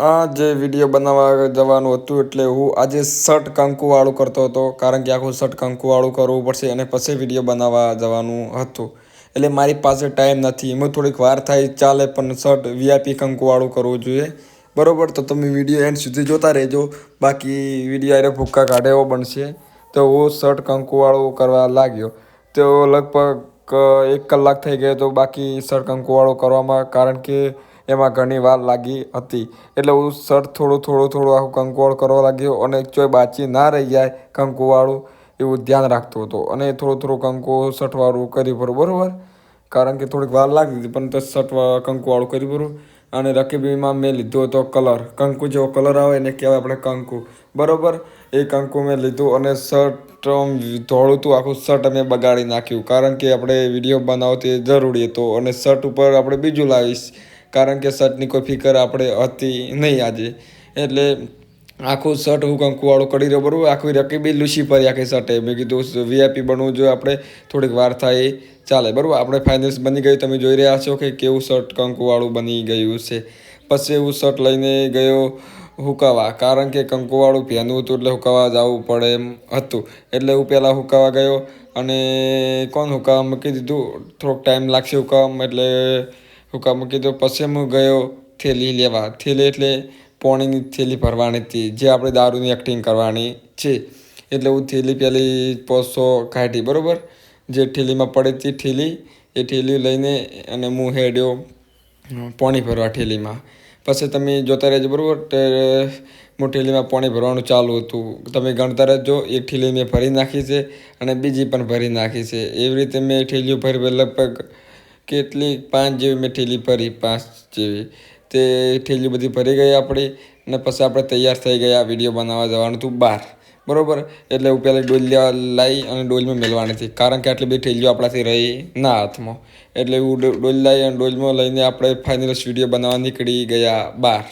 આ જે વિડીયો બનાવવા જવાનું હતું એટલે હું આજે શર્ટ કંકુવાળું કરતો હતો, કારણ કે આખું શર્ટ કંકુવાળું કરવું પડશે અને પછી વિડીયો બનાવવા જવાનું હતું. એટલે મારી પાસે ટાઈમ નથી. એમાં થોડીક વાર થાય ચાલે, પણ શર્ટ વીઆઈપી કંકુવાળું કરવું જોઈએ. બરાબર, તો તમે વિડીયો એન્ડ સુધી જોતા રહેજો. બાકી વિડીયો આરે ભૂક્કા કાઢે એવો બનશે. તો હું શર્ટ કંકુવાળું કરવા લાગ્યો તો લગભગ 1 કલાક થઈ ગયો તો બાકી શર્ટ કંકુવાળું કરવામાં, કારણ કે એમાં ઘણી વાર લાગી હતી. એટલે હું શર્ટ થોડું આખું કંકુવાળું કરવા લાગ્યો અને ચોય બાચી ના રહી જાય કંકુવાળું એવું ધ્યાન રાખતો હતો. અને થોડું કંકુ શર્ટવાળું કરી ભરું, બરાબર, કારણ કે થોડીક વાર લાગી હતી, પણ તો શર્ટ કંકુવાળું કરી ભરું. અને રકીબીમાં મેં લીધો હતો કલર, કંકુ જેવો કલર આવે એને કહેવાય આપણે કંકુ, બરાબર. એ કંકુ મેં લીધું અને શર્ટ ધોળું હતું, આખું શર્ટ અમે બગાડી નાખ્યું, કારણ કે આપણે વિડીયો બનાવો તે જરૂરી હતો. અને શર્ટ ઉપર આપણે બીજું લાવીશ, કારણ કે શર્ટની કોઈ ફિકર આપણે હતી નહીં આજે. એટલે આખું શર્ટ હું કંકુવાળું કરી રહ્યો, બરાબર. આખી રકીબી લૂસી પડી આખી શર્ટે. મેં કીધું વીઆઈપી બનવું જોઈએ આપણે, થોડીક વાર થાય ચાલે, બરાબર. આપણે ફાઇનલ્સ બની ગયું, તમે જોઈ રહ્યા છો કે કેવું શર્ટ કંકુવાળું બની ગયું છે. પછી હું શર્ટ લઈને ગયો હુકાવા, કારણ કે કંકુવાળું પહેરવું હતું એટલે હુકાવા જવું પડે એમ હતું. એટલે હું પહેલાં હુકાવા ગયો અને હુકાવા મૂકી દીધું. થોડોક ટાઈમ લાગશે હુકાવામાં, એટલે હુકાવા મૂકી દીધું. પછી હું ગયો થેલી લેવા. થેલી એટલે પાણીની થેલી ભરવાની હતી, જે આપણે દારૂની એક્ટિંગ કરવાની છે. એટલે હું થેલી પહેલી 500 કાઢી, બરાબર. જે થેલીમાં પડી હતી થેલી, એ થેલી લઈને અને હું હેડ્યો પાણી ભરવા થેલીમાં. પછી તમે જોતા રહેજો, બરાબર. હું થેલીમાં પાણી ભરવાનું ચાલુ હતું, તમે ગણતા રહેજો. એક થેલી મેં ભરી નાખી છે અને બીજી પણ ભરી નાખી છે. એવી રીતે મેં થેલીઓ ભરી, લગભગ કેટલી 5 જેવી મેં થેલી ભરી, 5 જેવી. તે થેલીઓ બધી ભરી ગઈ આપણી. અને પછી આપણે તૈયાર થઈ ગયા, વિડીયો બનાવવા જવાનું હતું બહાર, બરાબર. એટલે હું પહેલાં ડોલ લાવી અને ડોલમાં મેળવાની હતી, કારણ કે આટલી બધી થેલીઓ આપણાથી રહી ના હાથમાં. એટલે હું ડોલ લાવી અને ડોલમાં લઈને આપણે ફાઇનલ્સ વિડીયો બનાવવા નીકળી ગયા બહાર.